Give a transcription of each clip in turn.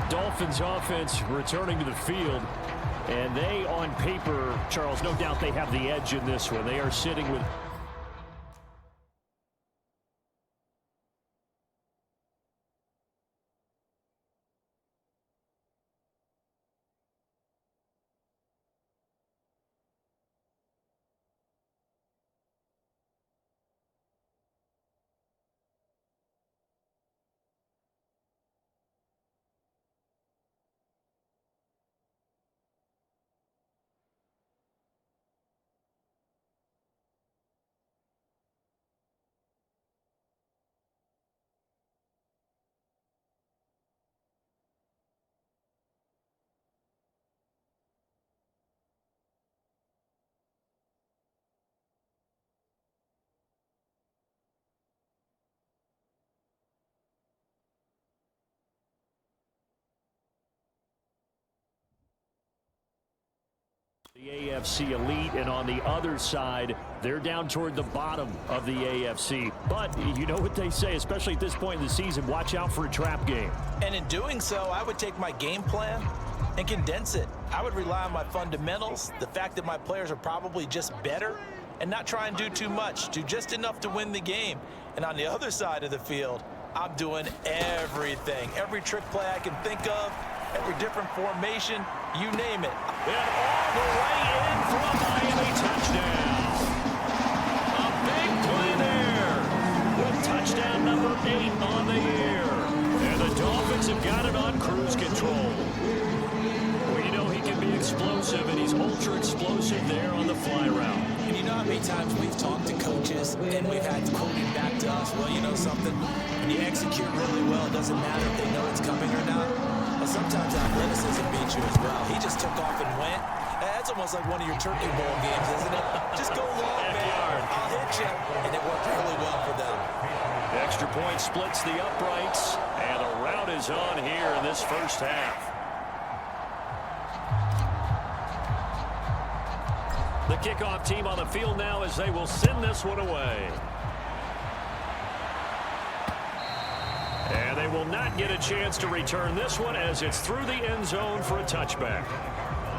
Dolphins offense returning to the field. And they, on paper, Charles, no doubt they have the edge in this one. They are sitting with... The AFC elite, and on the other side, they're down toward the bottom of the AFC. But you know what they say, especially at this point in the season, watch out for a trap game. And in doing so, I would take my game plan and condense it. I would rely on my fundamentals, the fact that my players are probably just better, and not try and do too much, do just enough to win the game. And on the other side of the field, I'm doing everything, every trick play I can think of, every different formation, you name it. And all the way in for a Miami touchdown. A big play there with touchdown number 8 on the year. And the Dolphins have got it on cruise control. Well, you know he can be explosive, and he's ultra explosive there on the fly route. And you know how many times we've talked to coaches and we've had quoted back to us, well, you know something, when you execute really well, it doesn't matter if they know it's coming or not. But sometimes athleticism beats you as well. He just took off and went. That's almost like one of your Turkey Bowl games, isn't it? Just go long, man. I'll hit you. And it worked really well for them. The extra point splits the uprights, and the route is on here in this first half. The kickoff team on the field now as they will send this one away. And they will not get a chance to return this one as it's through the end zone for a touchback.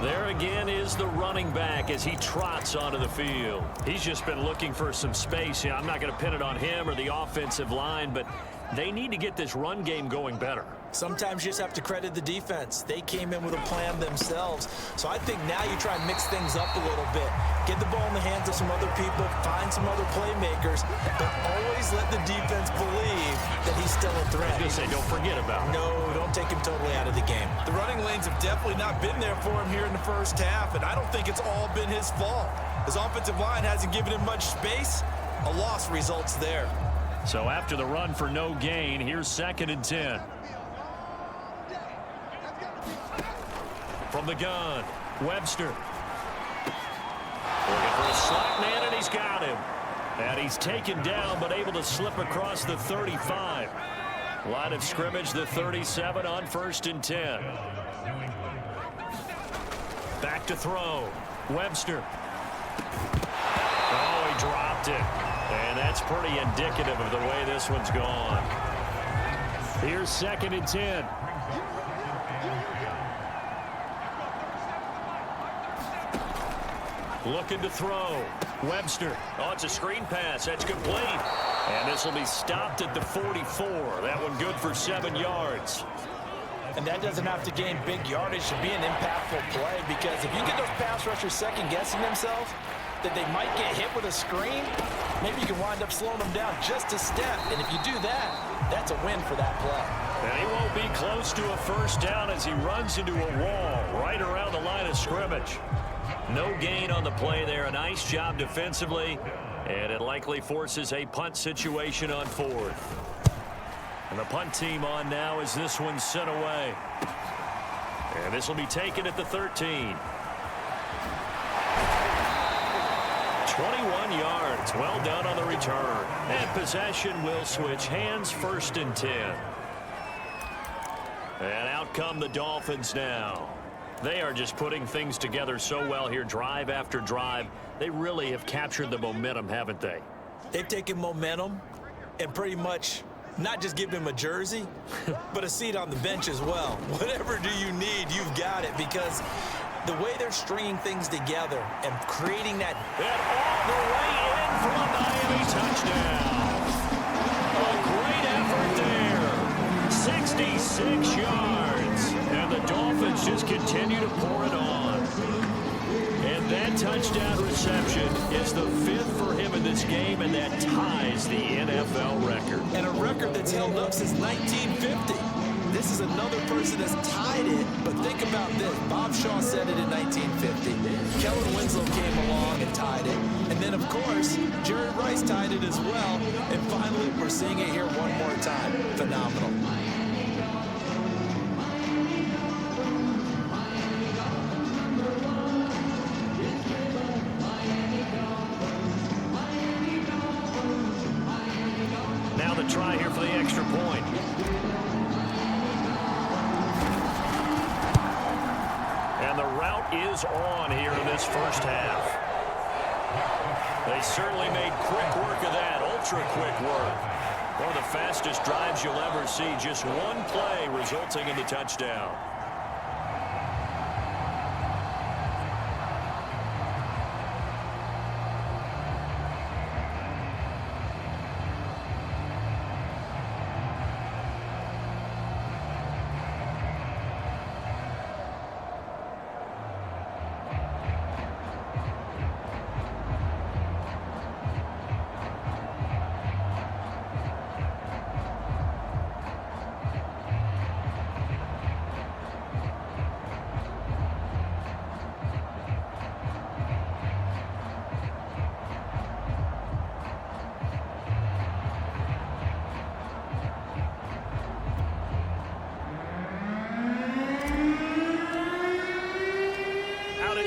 There again is the running back as he trots onto the field. He's just been looking for some space. I'm not going to pin it on him or the offensive line, but they need to get this run game going better. Sometimes you just have to credit the defense. They came in with a plan themselves. So I think now you try and mix things up a little bit. Get the ball in the hands of some other people, find some other playmakers, but always let the defense believe that he's still a threat. I was going to say, don't forget about him. No, don't take him totally out of the game. The running lanes have definitely not been there for him here in the first half, and I don't think it's all been his fault. His offensive line hasn't given him much space. A loss results there. So after the run for no gain, here's 2nd and 10. From the gun, Webster. Looking for a slot man, and he's got him. And he's taken down, but able to slip across the 35. Line of scrimmage, the 37 on 1st and 10. Back to throw. Webster. Oh, he dropped it. And that's pretty indicative of the way this one's gone. Here's 2nd and 10. Looking to throw. Webster. Oh, it's a screen pass. That's complete. And this will be stopped at the 44. That one good for 7 yards. And that doesn't have to gain big yardage to be an impactful play, because if you get those pass rushers second-guessing themselves, that they might get hit with a screen, maybe you can wind up slowing them down just a step. And if you do that, that's a win for that play. And he won't be close to a first down as he runs into a wall right around the line of scrimmage. No gain on the play there. A nice job defensively, and it likely forces a punt situation on 4th. And the punt team on now as this one's sent away. And this will be taken at the 13. 21 yards. Well done on the return. And possession will switch hands, 1st and 10. And out come the Dolphins now. They are just putting things together so well here, drive after drive. They really have captured the momentum, haven't they? They've taken momentum and pretty much Not just give him a jersey, but a seat on the bench as well. Whatever do you need, you've got it, because the way they're stringing things together and creating that... And all the way in for a Miami touchdown. A great effort there. 66 yards. And the Dolphins just continue to pour it on. And that touchdown reception is the 5th for him in this game, and that ties the NFL record. And a record that's held up since 1950. This is another person that's tied it, but think about this. Bob Shaw said it in 1950. Kellen Winslow came along and tied it. And then, of course, Jerry Rice tied it as well. And finally, we're seeing it here one more time. Phenomenal. Now the try here for the extra point. And the route is on here in this first half. They certainly made quick work of that, ultra-quick work. One of the fastest drives you'll ever see, just one play resulting in the touchdown.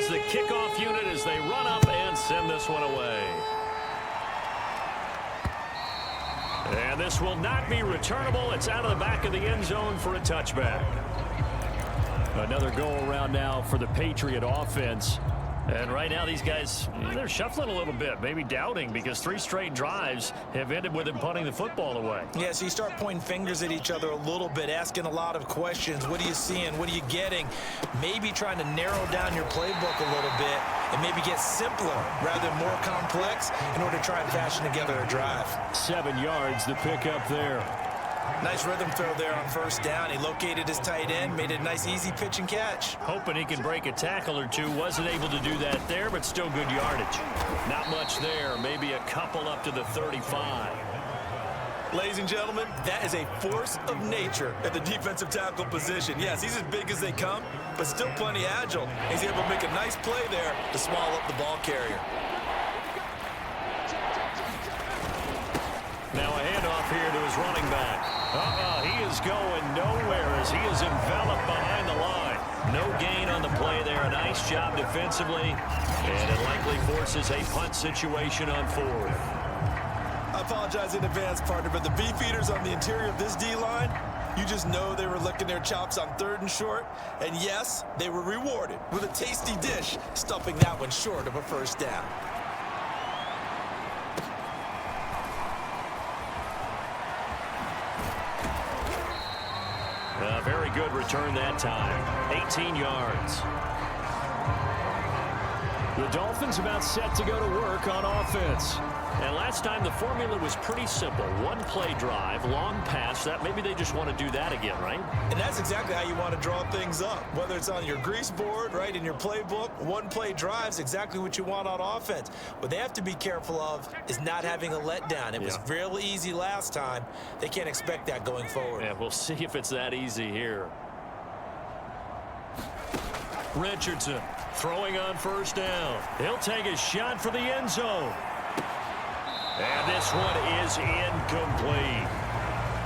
The kickoff unit as they run up and send this one away. And this will not be returnable. It's out of the back of the end zone for a touchback. Another go-around now for the Patriot offense. And right now these guys, they're shuffling a little bit, maybe doubting, because 3 straight drives have ended with them punting the football away. Yeah, so you start pointing fingers at each other a little bit, asking a lot of questions. What are you seeing? What are you getting? Maybe trying to narrow down your playbook a little bit and maybe get simpler rather than more complex in order to try and fashion together a drive. 7 yards the pickup there. Nice rhythm throw there on first down. He located his tight end, made it a nice easy pitch and catch. Hoping he can break a tackle or two. Wasn't able to do that there, but still good yardage. Not much there. Maybe a couple up to the 35. Ladies and gentlemen, that is a force of nature at the defensive tackle position. Yes, he's as big as they come, but still plenty agile. He's able to make a nice play there to swallow up the ball carrier. Now a handoff here to his running back. He is going nowhere as he is enveloped behind the line. No gain on the play there. A nice job defensively, and it likely forces a punt situation on 4th. I apologize in advance, partner, but the beefeaters on the interior of this D-line, you just know they were licking their chops on 3rd and short. And yes, they were rewarded with a tasty dish, stuffing that one short of a first down. A very good return that time. 18 yards. The Dolphins about set to go to work on offense. And last time the formula was pretty simple. 1-play drive, long pass. That maybe they just want to do that again, right? And that's exactly how you want to draw things up. Whether it's on your grease board, right, in your playbook, 1-play drives exactly what you want on offense. What they have to be careful of is not having a letdown. It was real easy last time. They can't expect that going forward. Yeah, we'll see if it's that easy here. Richardson throwing on first down. He'll take a shot for the end zone. And this one is incomplete.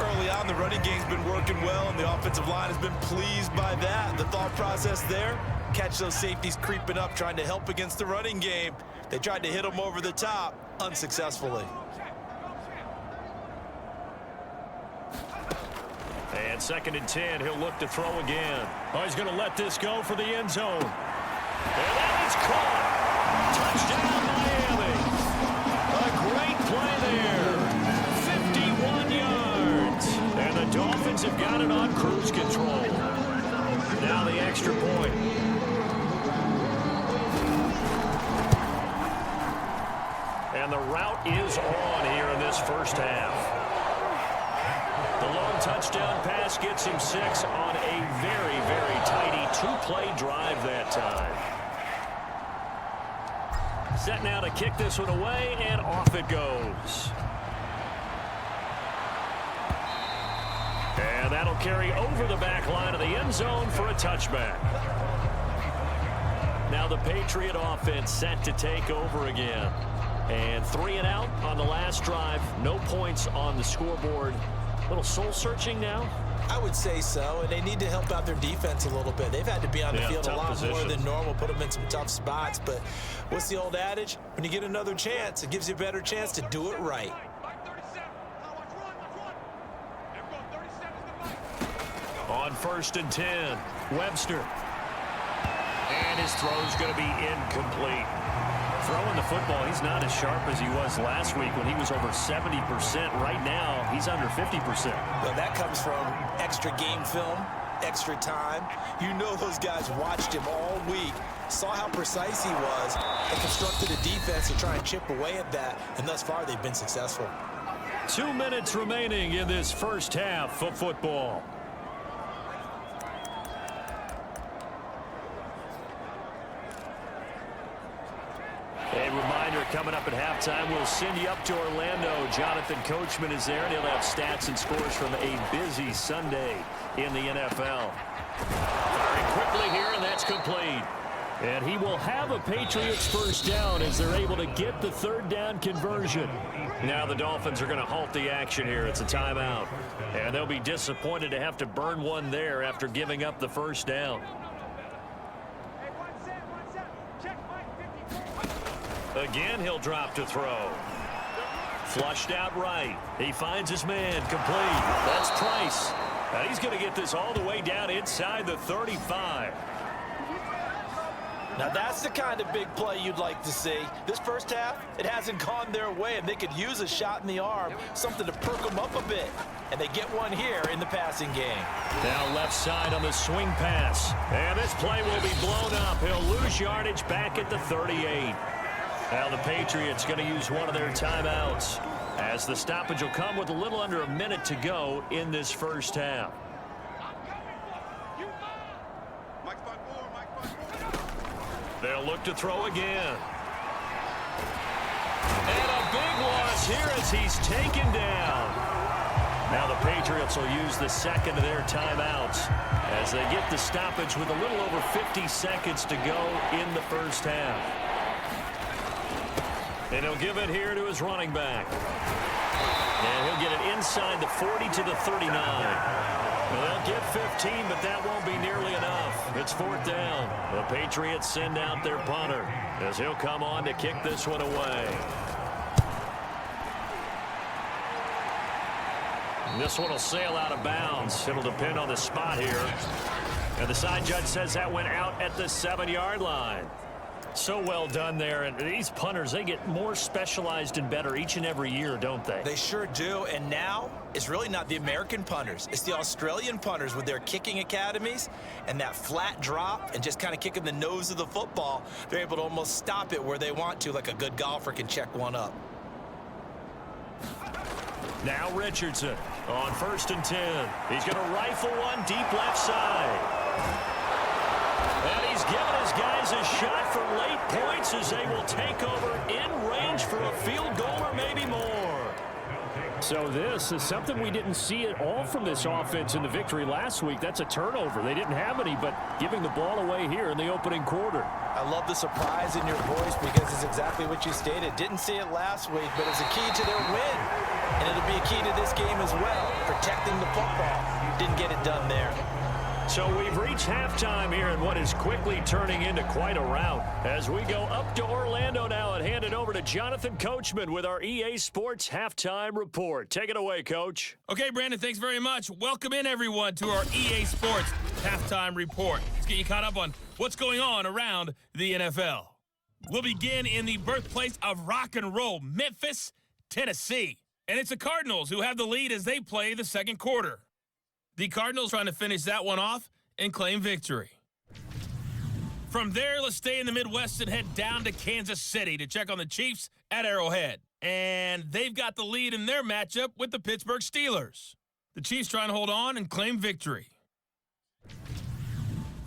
Early on, the running game's been working well, and the offensive line has been pleased by that. The thought process there, catch those safeties creeping up, trying to help against the running game. They tried to hit them over the top, unsuccessfully. And 2nd and 10, he'll look to throw again. Oh, he's going to let this go for the end zone. And that is caught. Touchdown, Miami. A great play there. 51 yards. Dolphins have got it on cruise control. Now the extra point. And the route is on here in this first half. The long touchdown pass gets him 6 on a very, very tidy 2-play drive that time. Set now to kick this one away, and off it goes. And that'll carry over the back line of the end zone for a touchback. Now the Patriot offense set to take over again. And 3 and out on the last drive. No points on the scoreboard. A little soul-searching now? I would say so, and they need to help out their defense a little bit. They've had to be on the field a lot more than normal, put them in some tough spots. But what's the old adage? When you get another chance, it gives you a better chance to do it right. On 1st and 10, Webster. And his throw's going to be incomplete. Throwing the football, he's not as sharp as he was last week when he was over 70%. Right now, he's under 50%. Well, that comes from extra game film, extra time. You know those guys watched him all week, saw how precise he was, and constructed a defense to try and chip away at that, and thus far they've been successful. 2 minutes remaining in this first half of football. A reminder coming up at halftime, we'll send you up to Orlando. Jonathan Coachman is there, and he'll have stats and scores from a busy Sunday in the NFL. Firing quickly here, and that's complete. And he will have a Patriots first down as they're able to get the 3rd down conversion. Now the Dolphins are going to halt the action here. It's a timeout. And they'll be disappointed to have to burn one there after giving up the first down. Again, he'll drop to throw. Flushed out right. He finds his man. Complete. That's Price. And he's going to get this all the way down inside the 35. Now that's the kind of big play you'd like to see. This first half, it hasn't gone their way, and they could use a shot in the arm, something to perk them up a bit. And they get one here in the passing game. Now left side on the swing pass. And this play will be blown up. He'll lose yardage back at the 38. Now the Patriots going to use one of their timeouts as the stoppage will come with a little under a minute to go in this first half. They'll look to throw again. And a big loss here as he's taken down. Now the Patriots will use the second of their timeouts as they get the stoppage with a little over 50 seconds to go in the first half. And he'll give it here to his running back. And he'll get it inside the 40 to the 39. Well, they'll get 15, but that won't be nearly enough. It's 4th down. The Patriots send out their punter as he'll come on to kick this one away. And this one will sail out of bounds. It'll depend on the spot here. And the side judge says that went out at the 7-yard line. So well done there, and these punters, they get more specialized and better each and every year, don't they? They sure do, and now it's really not the American punters. It's the Australian punters with their kicking academies and that flat drop and just kind of kicking the nose of the football. They're able to almost stop it where they want to, like a good golfer can check one up. Now Richardson on 1st and 10. He's going to rifle one deep left side. And he's given his guys a shot for late points as they will take over in range for a field goal or maybe more. So this is something we didn't see at all from this offense in the victory last week. That's a turnover. They didn't have any, but giving the ball away here in the opening quarter. I love the surprise in your voice because it's exactly what you stated. Didn't see it last week, but it's a key to their win. And it'll be a key to this game as well, protecting the football. Didn't get it done there. So we've reached halftime here in what is quickly turning into quite a rout. As we go up to Orlando now and hand it over to Jonathan Coachman with our EA Sports Halftime Report. Take it away, Coach. Okay, Brandon, thanks very much. Welcome in, everyone, to our EA Sports Halftime Report. Let's get you caught up on what's going on around the NFL. We'll begin in the birthplace of rock and roll, Memphis, Tennessee. And it's the Cardinals who have the lead as they play the second quarter. The Cardinals trying to finish that one off and claim victory. From there, let's stay in the Midwest and head down to Kansas City to check on the Chiefs at Arrowhead. And they've got the lead in their matchup with the Pittsburgh Steelers. The Chiefs trying to hold on and claim victory.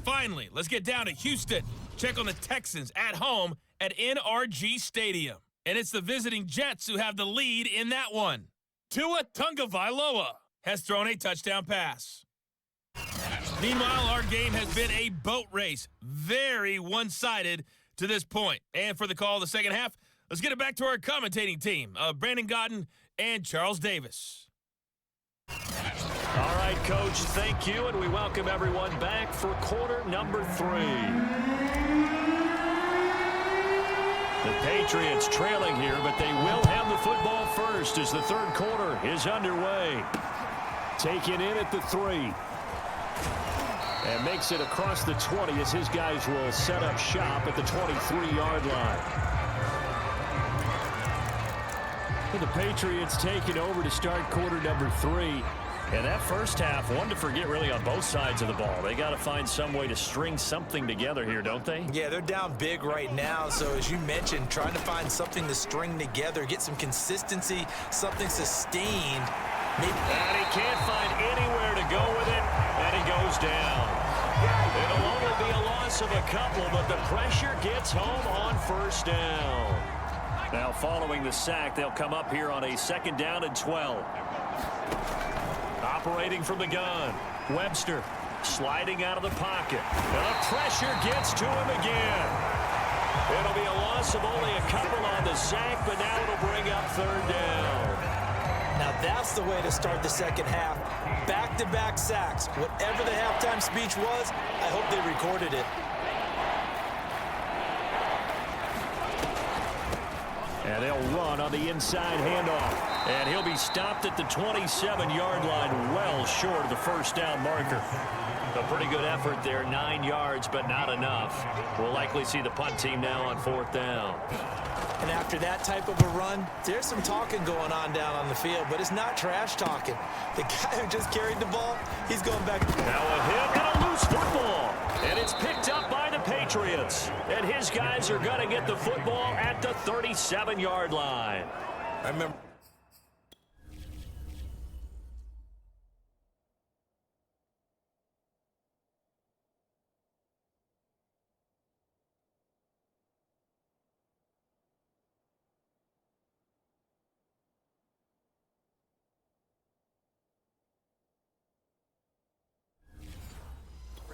Finally, let's get down to Houston. Check on the Texans at home at NRG Stadium. And it's the visiting Jets who have the lead in that one. Tua Tagovailoa has thrown a touchdown pass. Meanwhile, our game has been a boat race. Very one-sided to this point. And for the call of the second half, let's get it back to our commentating team, Brandon Godden and Charles Davis. All right, Coach, thank you, and we welcome everyone back for quarter number 3. The Patriots trailing here, but they will have the football first as the third quarter is underway. Taken in at the 3. And makes it across the 20 as his guys will set up shop at the 23-yard line. The Patriots taking over to start quarter number 3. And that first half, one to forget really on both sides of the ball. They got to find some way to string something together here, don't they? Yeah, they're down big right now. So as you mentioned, trying to find something to string together, get some consistency, something sustained. Maybe. And he can't find anywhere to go with it, and he goes down. It'll only be a loss of a couple, but the pressure gets home on first down. Now following the sack, they'll come up here on a 2nd down and 12. Operating from the gun, Webster sliding out of the pocket. And the pressure gets to him again. It'll be a loss of only a couple on the sack, but now it'll bring up 3rd down. Now that's the way to start the second half. Back-to-back sacks. Whatever the halftime speech was, I hope they recorded it. And they'll run on the inside handoff. And he'll be stopped at the 27-yard line, well short of the first down marker. A pretty good effort there, 9 yards, but not enough. We'll likely see the punt team now on 4th down. And after that type of a run, there's some talking going on down on the field, but it's not trash talking. The guy who just carried the ball, he's going back. Now a hit and a loose football. And it's picked up by the Patriots. And his guys are going to get the football at the 37-yard line. I remember.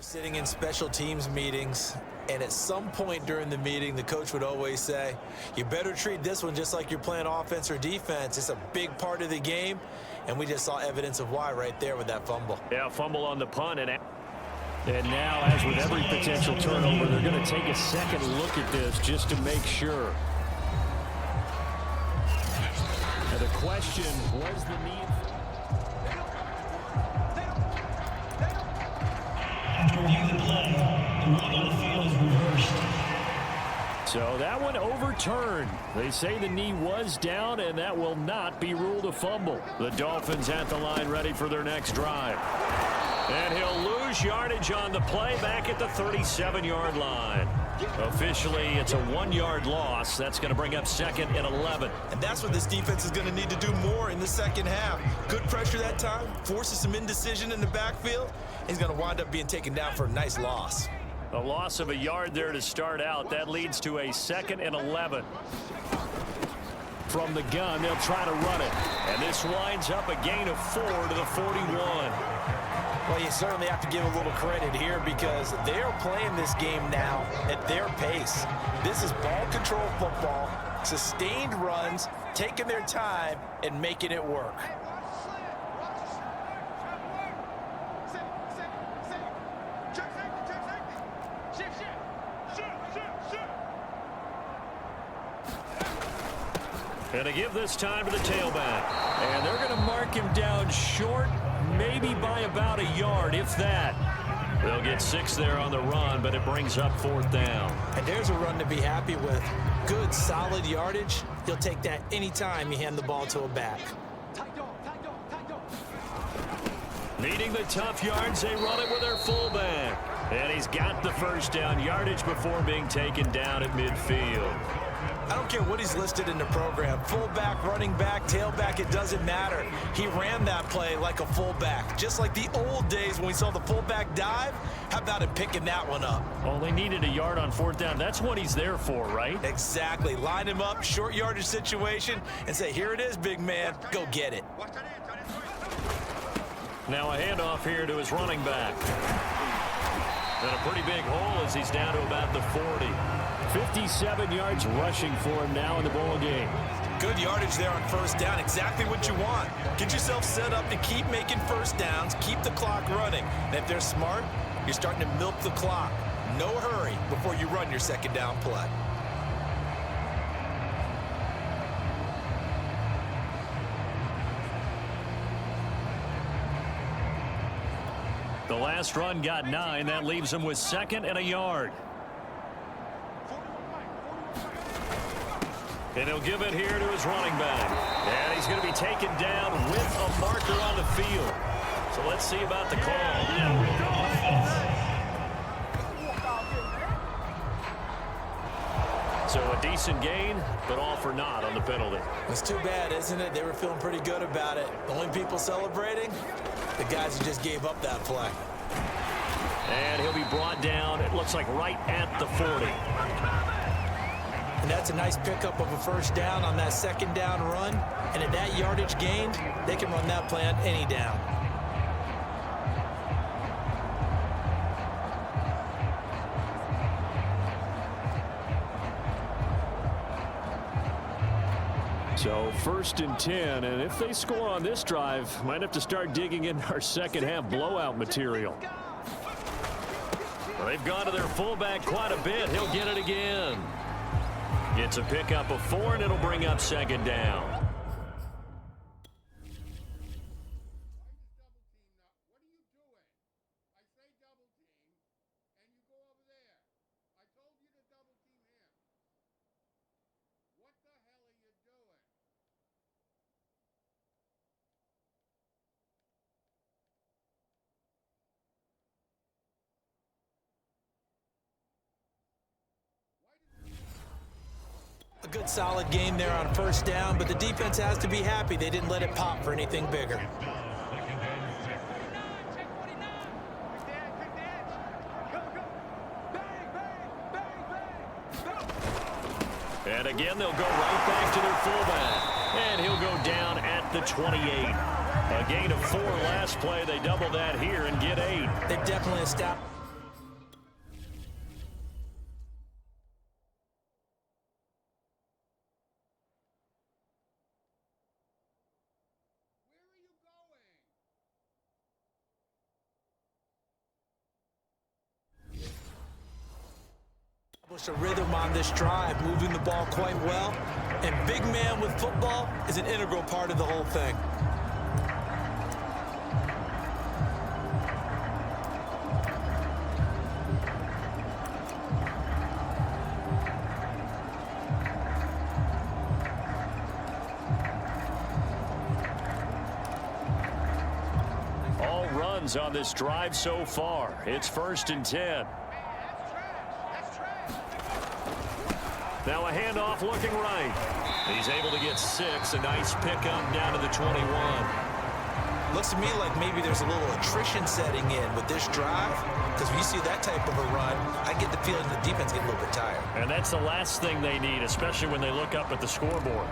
Sitting in special teams meetings, and at some point during the meeting, the coach would always say, you better treat this one just like you're playing offense or defense. It's a big part of the game, and we just saw evidence of why right there with that fumble. Yeah, fumble on the punt. And now, as with every potential turnover, they're going to take a second look at this just to make sure. And the question was the need. So that one overturned. They say the knee was down, and that will not be ruled a fumble. The Dolphins at the line ready for their next drive. And he'll lose yardage on the play back at the 37-yard line. Officially, it's a 1-yard loss. That's going to bring up 2nd and 11. And that's what this defense is going to need to do more in the second half. Good pressure that time, forces some indecision in the backfield. He's going to wind up being taken down for a nice loss. A loss of a yard there to start out. That leads to a 2nd and 11. From the gun, they'll try to run it. And this winds up a gain of 4 to the 41. Well, you certainly have to give a little credit here because they're playing this game now at their pace. This is ball control football, sustained runs, taking their time, and making it work. And to give this time to the tailback. And they're going to mark him down short, maybe by about a yard, if that. They'll get 6 there on the run, but it brings up 4th down. And there's a run to be happy with. Good, solid yardage. You'll take that anytime you hand the ball to a back. Needing the tough yards, they run it with their fullback. And he's got the first down yardage before being taken down at midfield. I don't care what he's listed in the program. Fullback, running back, tailback, it doesn't matter. He ran that play like a fullback. Just like the old days when we saw the fullback dive. How about him picking that one up? Well, they needed a yard on fourth down. That's what he's there for, right? Exactly. Line him up, short yardage situation, and say, here it is, big man. Go get it. Now a handoff here to his running back. And a pretty big hole as he's down to about the 40. 57 yards rushing for him now in the ball game. Good yardage there on first down. Exactly what you want. Get yourself set up to keep making first downs, keep the clock running. And if they're smart, you're starting to milk the clock. No hurry before you run your second down play. The last run got 9. That leaves him with 2nd and a yard. And he'll give it here to his running back. And he's going to be taken down with a marker on the field. So let's see about the call. So a decent gain, but all for naught on the penalty. It's too bad, isn't it? They were feeling pretty good about it. The only people celebrating, the guys who just gave up that play. And he'll be brought down, it looks like right at the 40. And that's a nice pickup of a first down on that second down run. And at that yardage gained, they can run that play on any down. So 1st and 10, and if they score on this drive, might have to start digging in our second half blowout material. Well, they've gone to their fullback quite a bit. He'll get it again. Gets a pickup of 4, and it'll bring up 2nd down. A good solid game there on first down, but the defense has to be happy they didn't let it pop for anything bigger. And again, they'll go right back to their fullback. And he'll go down at the 28. A gain of 4 last play. They double that here and get 8. They definitely established. A rhythm on this drive, moving the ball quite well. And big man with football is an integral part of the whole thing. All runs on this drive so far. It's 1st and 10. Now a handoff looking right. He's able to get 6. A nice pickup down to the 21. Looks to me like maybe there's a little attrition setting in with this drive, because when you see that type of a run, I get the feeling the defense getting a little bit tired. And that's the last thing they need, especially when they look up at the scoreboard.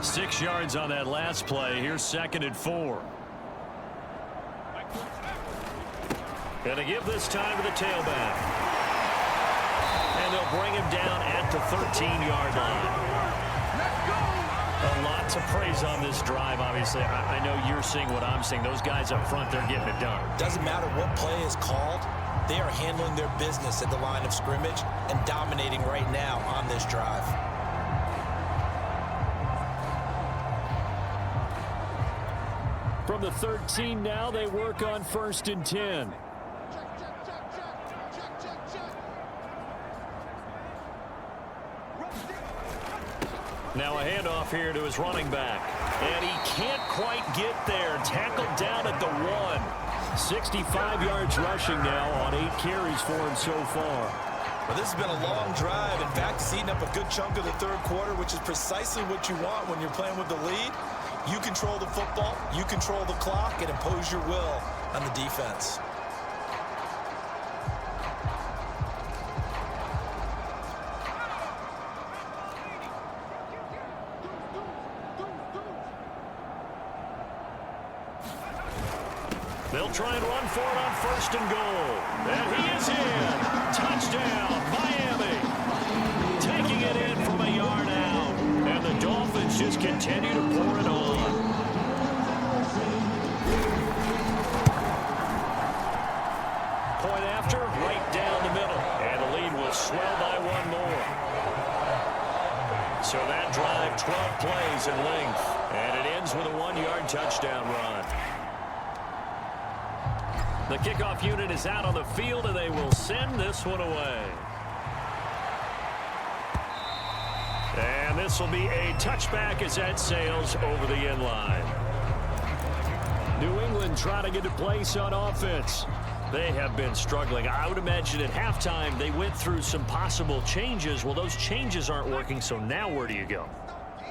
Six yards on that last play. Here's 2nd and 4. And they give this time to the tailback. And they'll bring him down at the 13-yard line. A lot to praise on this drive, obviously. I know you're seeing what I'm seeing. Those guys up front, they're getting it done. Doesn't matter what play is called. They are handling their business at the line of scrimmage and dominating right now on this drive. From the 13 now, they work on 1st and 10. Now a handoff here to his running back. And he can't quite get there. Tackled down at the 1. 65 yards rushing now on 8 carries for him so far. Well, this has been a long drive. In fact, it's eaten up a good chunk of the third quarter, which is precisely what you want when you're playing with the lead. You control the football, you control the clock, and impose your will on the defense. They'll try and run for it on 1st and goal. And he is in. Touchdown, Miami. Taking it in from a yard out. And the Dolphins just continue to pour it on. Point after, right down the middle. And the lead will swell by 1 more. So that drive, 12 plays in length. And it ends with a 1-yard touchdown run. The kickoff unit is out on the field, and they will send this one away. And this will be a touchback as that sails over the end line. New England trying to get to place on offense. They have been struggling. I would imagine at halftime they went through some possible changes. Well, those changes aren't working, so now where do you go?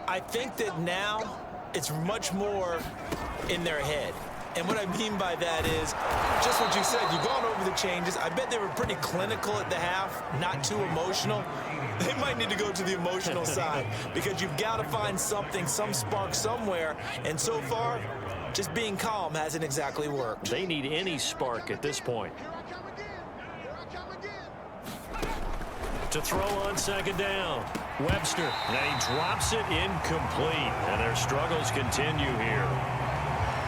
I think that now it's much more in their head. And what I mean by that is just what you said. You've gone over the changes. I bet they were pretty clinical at the half, not too emotional. They might need to go to the emotional side because you've got to find something, some spark somewhere. And so far, just being calm hasn't exactly worked. They need any spark at this point. To throw on 2nd down. Webster. And he drops it incomplete. And their struggles continue here.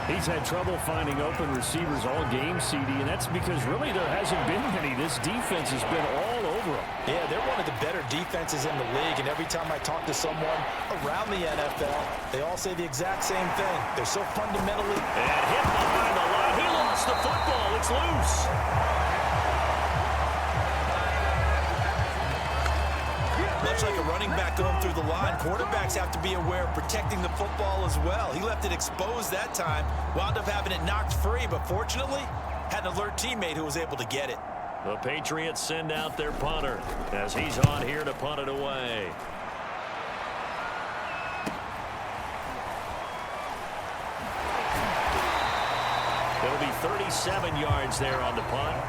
He's had trouble finding open receivers all game, CD, and that's because really there hasn't been any. This defense has been all over them. Yeah, they're one of the better defenses in the league, and every time I talk to someone around the NFL, they all say the exact same thing. They're so fundamentally... And hit behind the line. He lost the football. It's loose. Much like a running back going through the line, quarterbacks have to be aware of protecting the football as well. He left it exposed that time, wound up having it knocked free, but fortunately, had an alert teammate who was able to get it. The Patriots send out their punter as he's on here to punt it away. It'll be 37 yards there on the punt.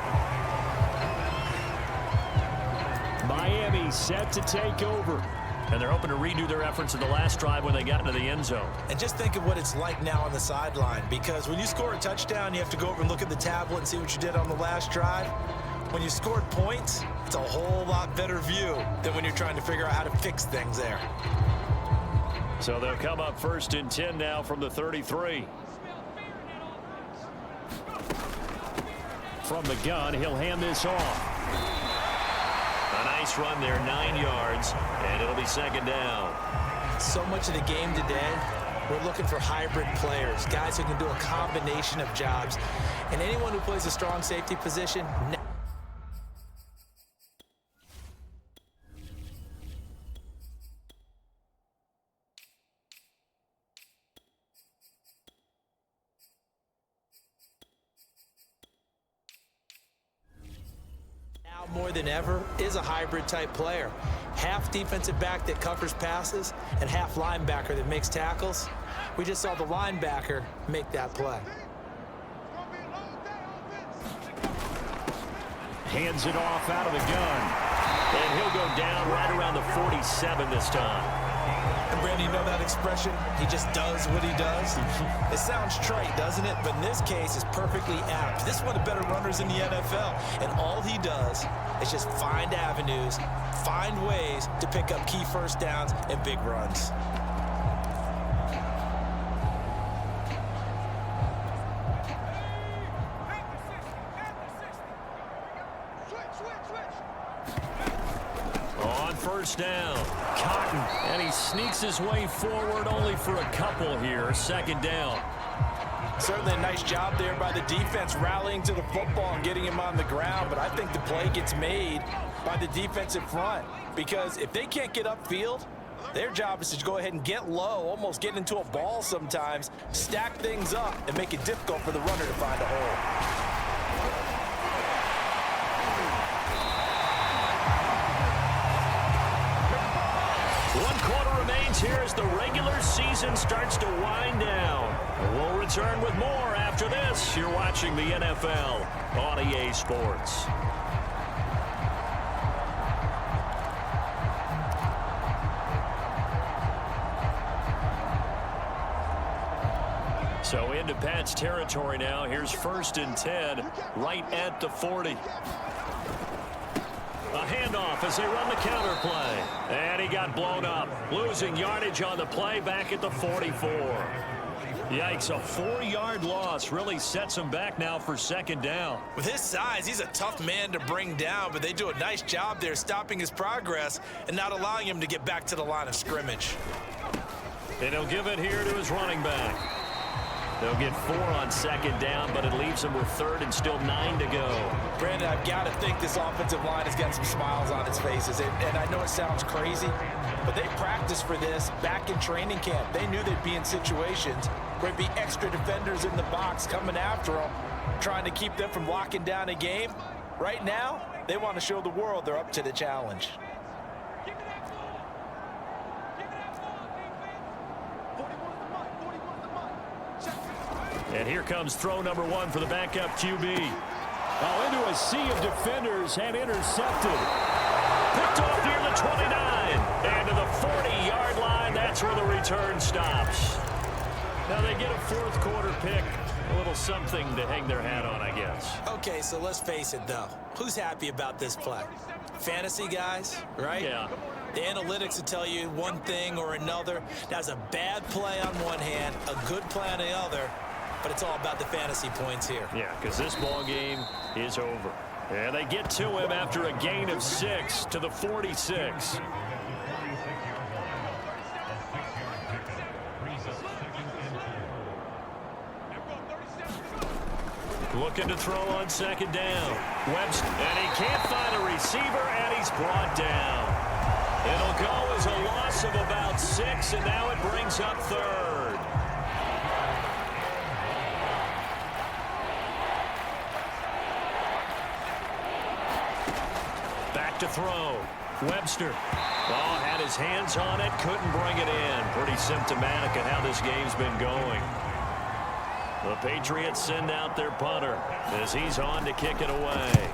Miami set to take over. And they're hoping to redo their efforts in the last drive when they got into the end zone. And just think of what it's like now on the sideline, because when you score a touchdown, you have to go over and look at the tablet and see what you did on the last drive. When you scored points, it's a whole lot better view than when you're trying to figure out how to fix things there. So they'll come up 1st and 10 now from the 33. From the gun, he'll hand this off. A nice run there, 9 yards, and it'll be 2nd down. So much of the game today, we're looking for hybrid players, guys who can do a combination of jobs. And anyone who plays a strong safety position... more than ever is a hybrid type player. Half defensive back that covers passes and half linebacker that makes tackles. We just saw the linebacker make that play. Hands it off out of the gun. And he'll go down right around the 47 this time. And Brandon, you know that expression? He just does what he does. It sounds trite, doesn't it? But in this case, it's perfectly apt. This is one of the better runners in the NFL. And all he does is just find avenues, find ways to pick up key first downs and big runs. On 1st down, Cotton, and he sneaks his way forward only for a couple here. 2nd down. Certainly a nice job there by the defense rallying to the football and getting him on the ground, but I think the play gets made by the defensive front, because if they can't get upfield, Their job is to go ahead and get low, almost get into a ball sometimes, stack things up, and make it difficult for the runner to find a hole. Here as the regular season starts to wind down. We'll return with more after this. You're watching the NFL on EA Sports. So into Pat's territory now. Here's 1st and 10 right at the 40. A handoff as they run the counter play. And he got blown up. Losing yardage on the play back at the 44. Yikes, a 4-yard loss really sets him back now for 2nd down. With his size, he's a tough man to bring down, but they do a nice job there stopping his progress and not allowing him to get back to the line of scrimmage. And he'll give it here to his running back. They'll get 4 on 2nd down, but it leaves them with 3rd and still 9 to go. Brandon, I've got to think this offensive line has got some smiles on its faces. And I know it sounds crazy, but they practiced for this back in training camp. They knew they'd be in situations where there'd be extra defenders in the box coming after them, trying to keep them from locking down a game. Right now, they want to show the world they're up to the challenge. And here comes throw number 1 for the backup QB. Oh, into a sea of defenders and intercepted. Picked off near the 29. And to the 40-yard line, that's where the return stops. Now they get a 4th quarter pick. A little something to hang their hat on, I guess. Okay, so let's face it, though. Who's happy about this play? Fantasy guys, right? Yeah. The analytics will tell you one thing or another. That's a bad play on one hand, a good play on the other. But it's all about the fantasy points here. Yeah, because this ball game is over. And they get to him after a gain of 6 to the 46. Looking to throw on 2nd down. Webster, and he can't find a receiver, and he's brought down. It'll go as a loss of about 6, and now it brings up 3rd. To throw. Webster. Oh, had his hands on it. Couldn't bring it in. Pretty symptomatic of how this game's been going. The Patriots send out their punter as he's on to kick it away.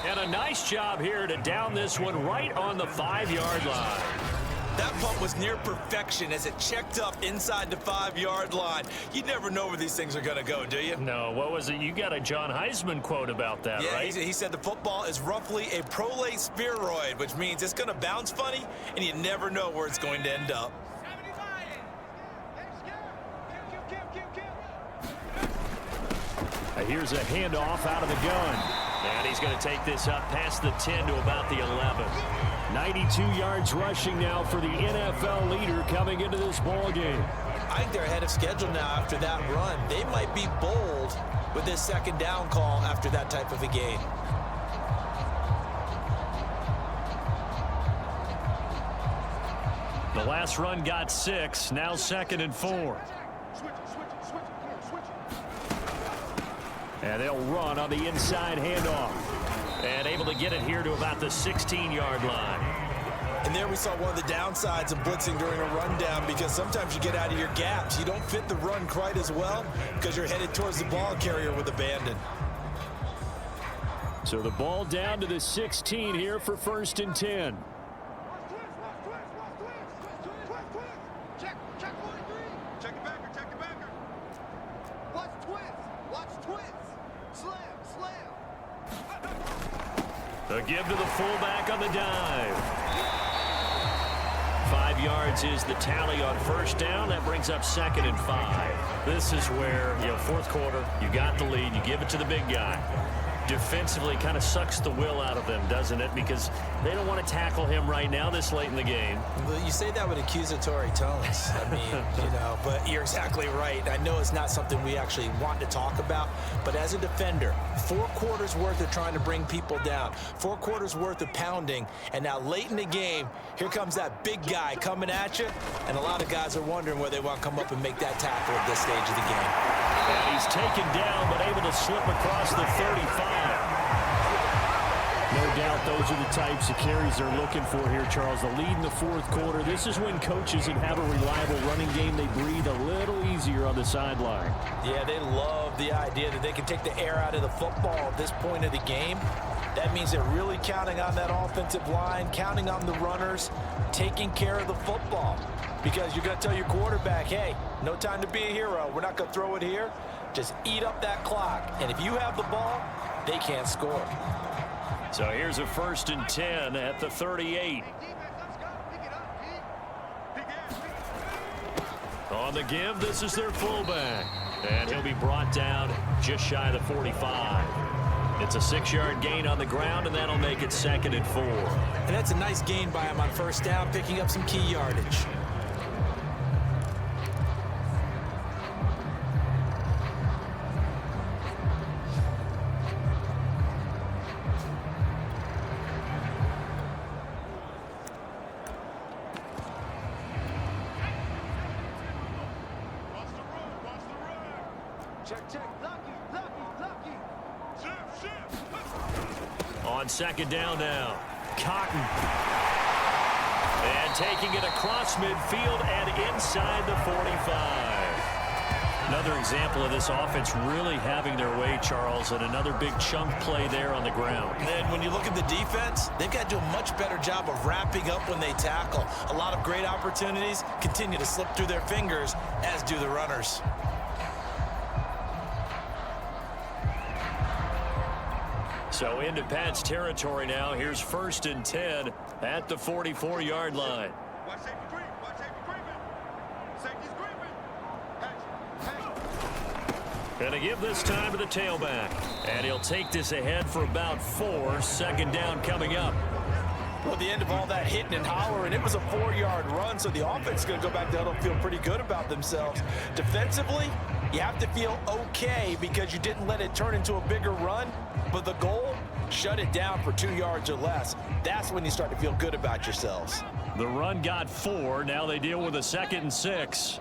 And a nice job here to down this one right on the 5-yard line. That punt was near perfection as it checked up inside the 5-yard line. You never know where these things are going to go, do you? No, what was it? You got a John Heisman quote about that, yeah, right? He said the football is roughly a prolate spheroid, which means it's going to bounce funny, and you never know where it's going to end up. Here's a handoff out of the gun. And he's going to take this up past the 10 to about the 11. 92 yards rushing now for the NFL leader coming into this ball game. I think they're ahead of schedule now after that run. They might be bold with this 2nd down call after that type of a game. The last run got 6. Now 2nd and 4. And they'll run on the inside handoff. And able to get it here to about the 16-yard line. And there we saw one of the downsides of blitzing during a rundown, because sometimes you get out of your gaps. You don't fit the run quite as well because you're headed towards the ball carrier with abandon. So the ball down to the 16 here for 1st and 10. A give to the fullback on the dive. 5 yards is the tally on 1st down. That brings up 2nd and 5. This is where, 4th quarter, you got the lead. You give it to the big guy. defensively kind of sucks the will out of them, doesn't it? Because they don't want to tackle him right now this late in the game. Well, you say that with accusatory tones. I mean, but you're exactly right. I know it's not something we actually want to talk about, but as a defender, 4 quarters worth of trying to bring people down, 4 quarters worth of pounding, and now late in the game, here comes that big guy coming at you, and a lot of guys are wondering whether they want to come up and make that tackle at this stage of the game. And he's taken down, but able to slip across the 35. No doubt those are the types of carries they're looking for here, Charles. The lead in the 4th quarter. This is when coaches that have a reliable running game, they breathe a little easier on the sideline. Yeah, they love the idea that they can take the air out of the football at this point of the game. That means they're really counting on that offensive line, counting on the runners, taking care of the football. Because you're going to tell your quarterback, hey, no time to be a hero. We're not going to throw it here. Just eat up that clock. And if you have the ball, they can't score. So here's a 1st and 10 at the 38. On the give, this is their fullback. And he'll be brought down just shy of the 45. It's a 6-yard gain on the ground, and that'll make it 2nd and 4. And that's a nice gain by him on 1st down, picking up some key yardage. On 2nd down now, Cotton. And taking it across midfield and inside the 45. Another example of this offense really having their way, Charles, and another big chunk play there on the ground. And then when you look at the defense, they've got to do a much better job of wrapping up when they tackle. A lot of great opportunities continue to slip through their fingers, as do the runners. So into Pat's territory now. Here's 1st and 10 at the 44-yard line. Gonna give this time to the tailback. And he'll take this ahead for about 4. 2nd down coming up. Well, the end of all that hitting and hollering, it was a 4-yard run, so the offense is going to go back down and feel pretty good about themselves. Defensively, you have to feel okay because you didn't let it turn into a bigger run, but the goal, shut it down for 2 yards or less. That's when you start to feel good about yourselves. The run got 4. Now they deal with a 2nd and 6.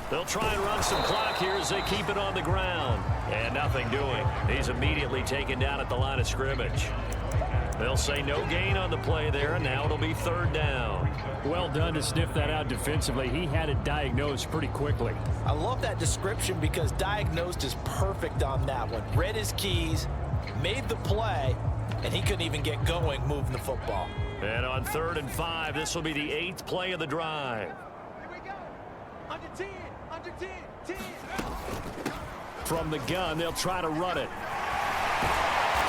They'll try and run some clock here as they keep it on the ground. And nothing doing. He's immediately taken down at the line of scrimmage. They'll say no gain on the play there, and now it'll be 3rd down. Well done to sniff that out defensively. He had it diagnosed pretty quickly. I love that description because diagnosed is perfect on that one. Read his keys, made the play, and he couldn't even get going moving the football. And on 3rd and 5, this will be the 8th play of the drive. Under 10, under 10, 10. From the gun, they'll try to run it.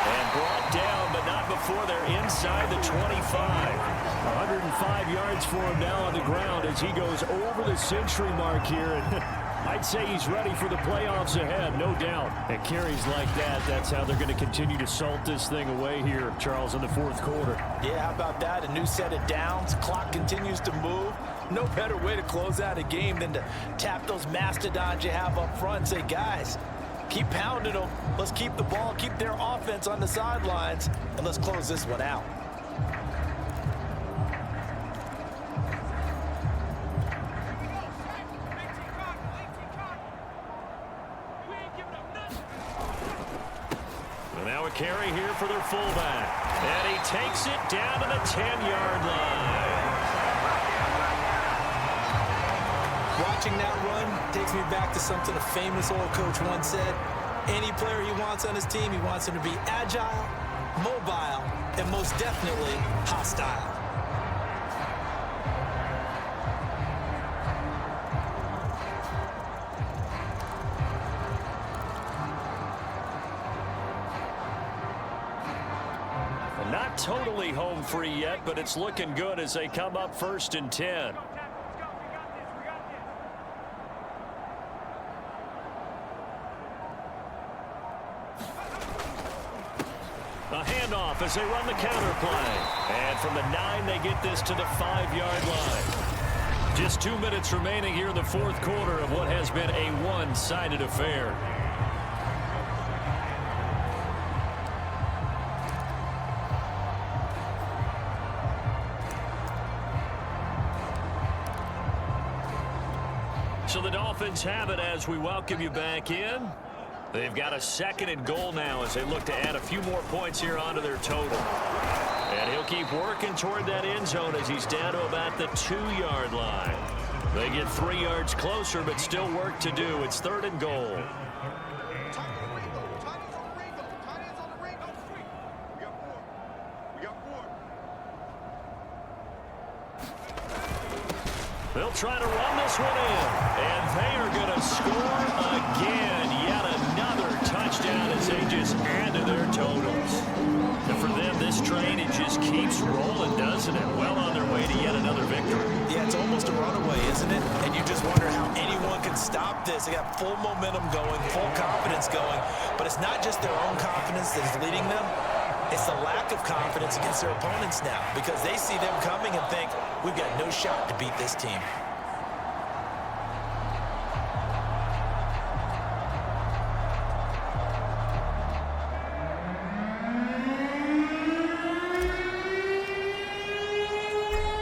And brought down, but not before they're inside the 25. 105 yards for him now on the ground as he goes over the century mark here. And I'd say he's ready for the playoffs ahead, no doubt. And carries like that, that's how they're going to continue to salt this thing away here, Charles, in the 4th quarter. Yeah, how about that? A new set of downs. Clock continues to move. No better way to close out a game than to tap those mastodons you have up front and say, guys, keep pounding them. Let's keep the ball, keep their offense on the sidelines, and let's close this one out. And now a carry here for their fullback. And he takes it down to the 10-yard line. Watching that run takes me back to something a famous old coach once said. Any player he wants on his team, he wants him to be agile, mobile, and most definitely hostile. Not totally home free yet, but it's looking good as they come up 1st and 10. A handoff as they run the counter play. And from the 9, they get this to the 5-yard line. Just 2 minutes remaining here in the fourth quarter of what has been a one-sided affair. So the Dolphins have it as we welcome you back in. They've got a 2nd and goal now as they look to add a few more points here onto their total. And he'll keep working toward that end zone as he's down to about the 2-yard line. They get 3 yards closer, but still work to do. It's 3rd and goal. They'll try to run this one in. And they are going to score again. Yet another touchdown as they just add to their totals. And for them, this train, it just keeps rolling, doesn't it? Well on their way to yet another victory. Yeah, it's almost a runaway, isn't it? And you just wonder how anyone can stop this. They got full momentum going, full confidence going. But it's not just their own confidence that is leading them. It's the lack of confidence against their opponents now because they see them coming and think, we've got no shot to beat this team.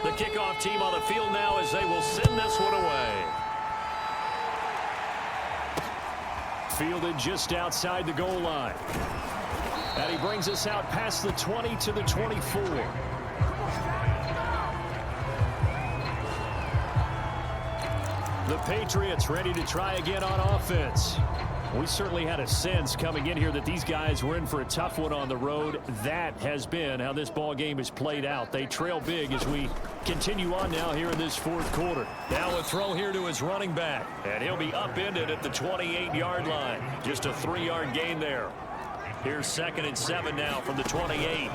The kickoff team on the field now as they will send this one away. Fielded just outside the goal line. And he brings us out past the 20 to the 24. The Patriots ready to try again on offense. We certainly had a sense coming in here that these guys were in for a tough one on the road. That has been how this ball game is played out. They trail big as we continue on now here in this fourth quarter. Now a throw here to his running back. And he'll be upended at the 28-yard line. Just a 3-yard gain there. Here's 2nd and 7 now from the 28.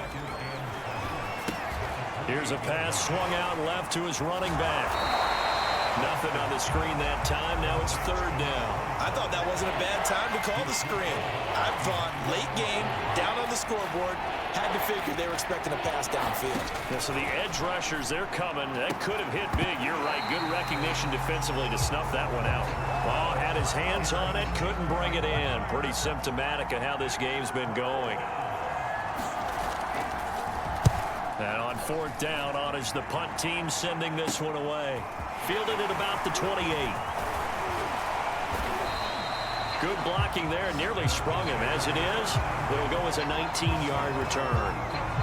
Here's a pass swung out left to his running back. Nothing on the screen that time. Now it's 3rd down. I thought that wasn't a bad time to call the screen. I thought late game, down on the scoreboard, had to figure they were expecting a pass downfield. Yeah, so the edge rushers, they're coming. That could have hit big. You're right. Good recognition defensively to snuff that one out. Ball had his hands on it, couldn't bring it in. Pretty symptomatic of how this game's been going. And on 4th down, on is the punt team sending this one away. Fielded at about the 28. Good blocking there. Nearly sprung him. As it is, they'll go as a 19-yard return.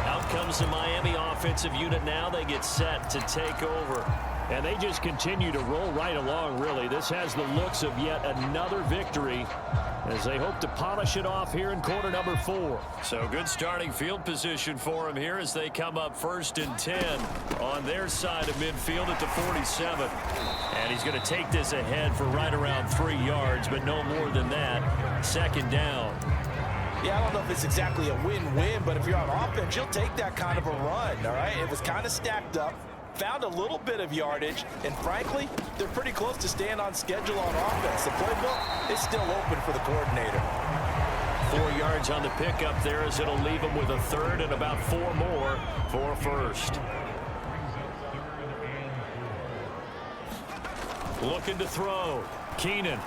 Out comes the Miami offensive unit now. They get set to take over. And they just continue to roll right along, really. This has the looks of yet another victory as they hope to polish it off here in quarter number 4. So good starting field position for them here as they come up 1st and 10 on their side of midfield at the 47. And he's going to take this ahead for right around 3 yards, but no more than that. 2nd down. Yeah, I don't know if it's exactly a win-win, but if you're on offense, you'll take that kind of a run, all right? It was kind of stacked up. Found a little bit of yardage, and frankly, they're pretty close to staying on schedule on offense. The playbook is still open for the coordinator. 4 yards on the pickup there as it'll leave them with a 3rd and about 4 more for 1st. Looking to throw. Keenan.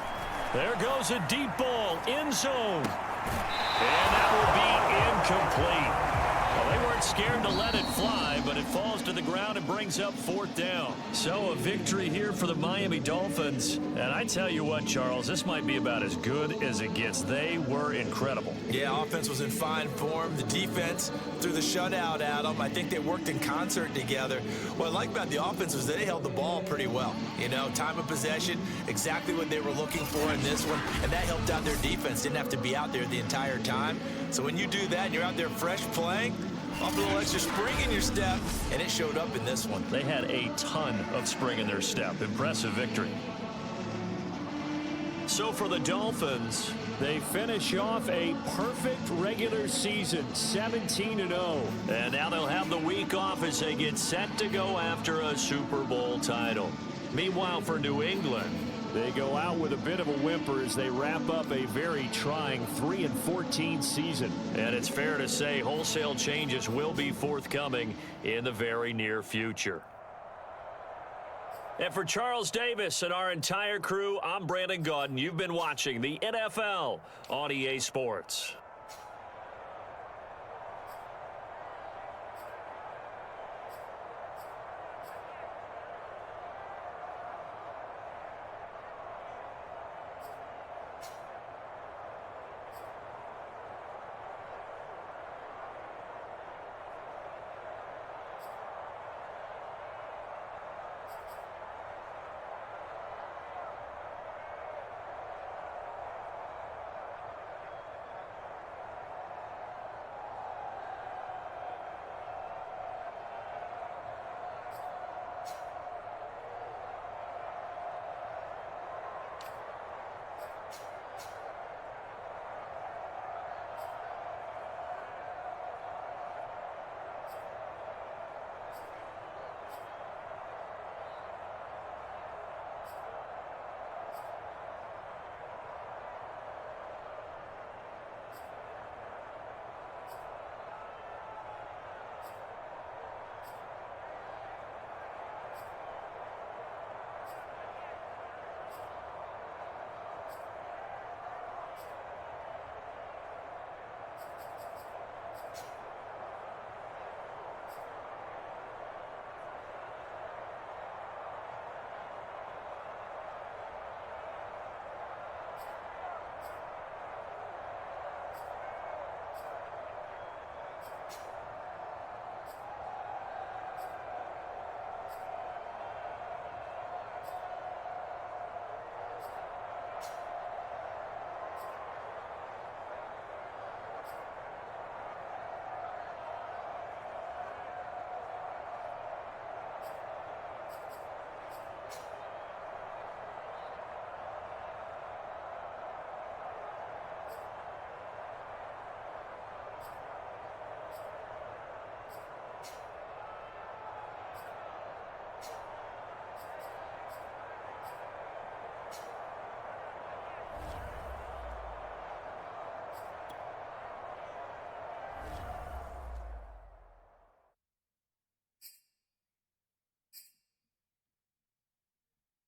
There goes a deep ball. End zone. And that will be incomplete. Well, they weren't scared to let it fly, but it falls to the ground and brings up 4th down. So a victory here for the Miami Dolphins. And I tell you what, Charles, this might be about as good as it gets. They were incredible. Yeah, offense was in fine form. The defense threw the shutout at them. I think they worked in concert together. What I like about the offense was they held the ball pretty well. You know, time of possession, exactly what they were looking for in this one. And that helped out their defense. Didn't have to be out there the entire time. So when you do that and you're out there fresh playing, off a little extra spring in your step, and it showed up in this one. They had a ton of spring in their step. Impressive victory. So for the Dolphins, they finish off a perfect regular season, 17-0. And now they'll have the week off as they get set to go after a Super Bowl title. Meanwhile, for New England, They go out with a bit of a whimper as they wrap up a very trying 3-14 season. And it's fair to say wholesale changes will be forthcoming in the very near future. And for Charles Davis and our entire crew, I'm Brandon Gaudin. You've been watching the NFL on EA Sports.